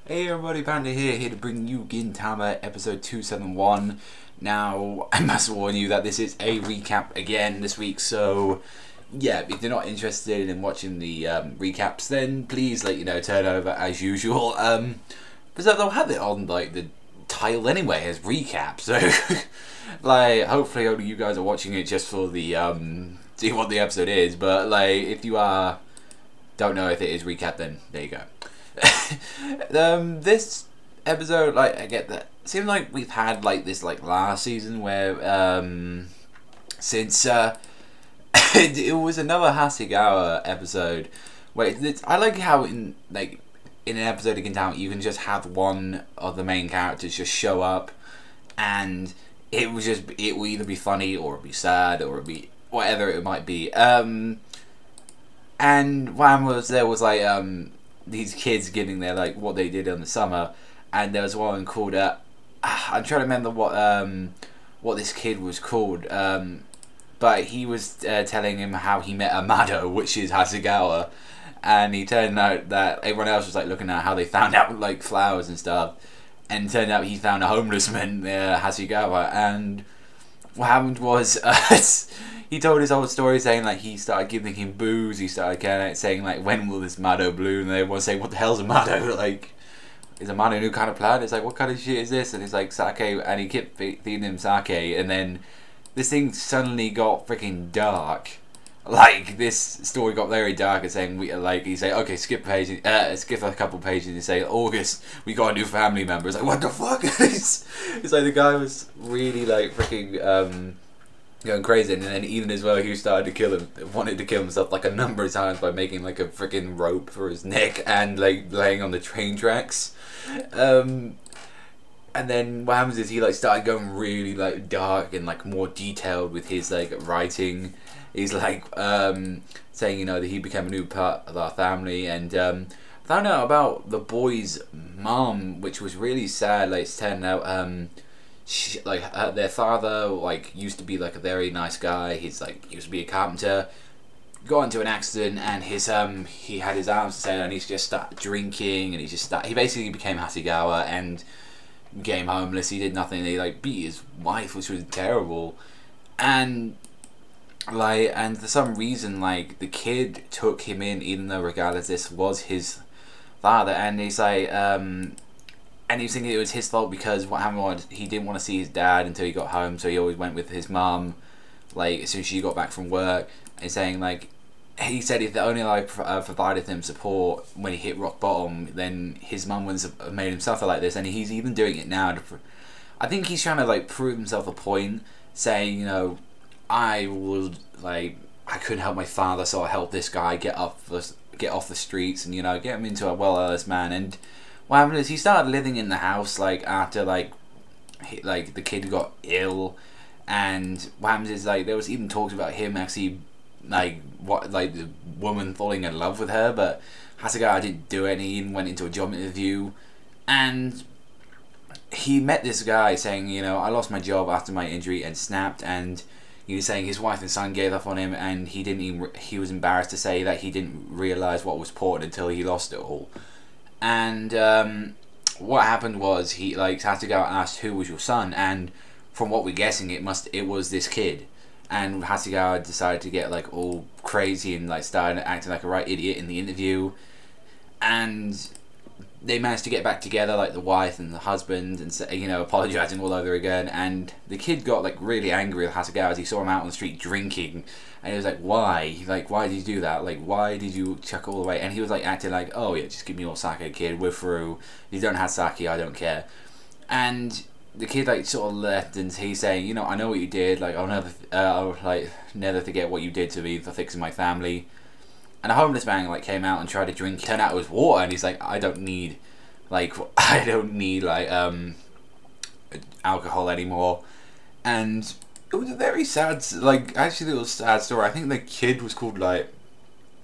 Hey everybody, Panda here to bring you Gintama episode 271. Now, I must warn you that this is a recap again this week, so yeah, if you're not interested in watching the recaps, then please, turn over as usual. Because they'll have it on, the title anyway as recap, so, hopefully only you guys are watching it just for the, see what the episode is, but, if you don't know if it is recap, then there you go. This episode, I get that. It seems like we've had this last season where since it was another Hasegawa episode where I like how in an episode of Gintama you can just have one of the main characters just show up and it will either be funny or it'll be sad or it'll be whatever it might be. And one there was these kids giving their what they did in the summer, and there was one called I'm trying to remember what this kid was called, but he was telling him how he met a Madao, which is Hasegawa, and he turned out that everyone else was looking at how they found out flowers and stuff, and it turned out he found a homeless man, Hasegawa, and what happened was he told his whole story saying he started giving him booze, he started saying when will this Madao bloom, and they everyone saying what the hell's a Madao, is a Madao a new kind of plant? It's what kind of shit is this? And it's sake, and he kept feeding him sake, and then this thing suddenly got freaking dark. This story got very dark and saying he say okay, skip a couple pages and say August we got a new family member. It's what the fuck? it's the guy was really freaking going crazy, and then even as well he wanted to kill himself a number of times by making a freaking rope for his neck and laying on the train tracks. And then what happens is he started going really dark and more detailed with his writing. He's saying that he became a new part of our family, and found out about the boy's mom, which was really sad. It's turned out their father used to be a very nice guy. He's used to be a carpenter, got into an accident, and his he had his arms extended and he's just started drinking, and he basically became Hasegawa and became homeless. He did nothing. He beat his wife, which was terrible, and for some reason the kid took him in, even though regardless this was his father, and he's and he was thinking it was his fault because what happened was he didn't want to see his dad until he got home, so he always went with his mum as soon as she got back from work, and saying he said if only provided him support when he hit rock bottom, then his mum wouldn't have made him suffer like this, and he's even doing it now. I think he's trying to prove himself a point, saying I would I couldn't help my father, so I helped this guy get off the streets and get him into a well-earned man. And what happened is he started living in the house after the kid got ill, and what happens is there was even talks about him actually the woman falling in love with her, but Hasegawa didn't do it. He even went into a job interview, and he met this guy saying I lost my job after my injury and snapped, and he was saying his wife and son gave up on him, and he was embarrassed to say that he didn't realize what was important until he lost it all. And what happened was Hasegawa asked who was your son, and from what we're guessing it was this kid, and Hasegawa decided to get all crazy and started acting like a right idiot in the interview, and they managed to get back together, the wife and the husband, and apologizing all over again. And the kid got really angry with Hasegawa as he saw him out on the street drinking, and he was why? Why did you do that? Why did you chuck all the way? And he was acting oh yeah, just give me all sake, kid, we're through. If you don't have sake, I don't care. And the kid sort of left, and he's saying, I know what you did. I'll never forget what you did to me for fixing my family. And a homeless man came out and tried to drink. Turned out it was water, and he's I don't need alcohol anymore. And it was a very sad, actually it was a sad story. I think the kid was called I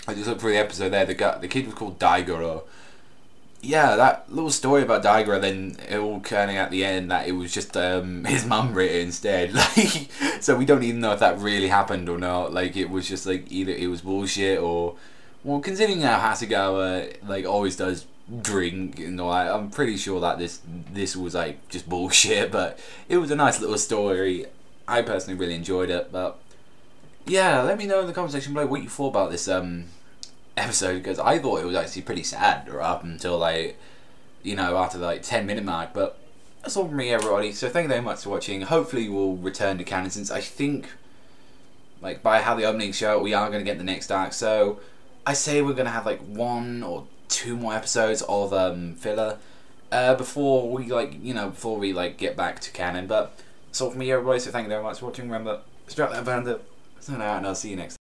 just looked through the episode there. The kid was called Daigoro. Yeah, that little story about Daigoro, then it all turning at the end that it was just his mum wrote it instead. So we don't even know if that really happened or not. It was just either it was bullshit or, well, considering how Hasegawa always does drink and all that. I'm pretty sure that this was like just bullshit, but it was a nice little story. I personally really enjoyed it, but yeah, let me know in the comment section below what you thought about this episode, because I thought it was actually pretty sad up until like, you know, after the like 10-minute mark. But that's all from me, everybody. So thank you very much for watching. Hopefully we'll return to canon, since I think, like, by how the opening show, we are going to get the next arc. So I say we're going to have like 1 or 2 more episodes of filler before we get back to canon. But that's all from me, everybody. So thank you very much for watching. Remember, strap that band up, sign out, and I'll see you next time.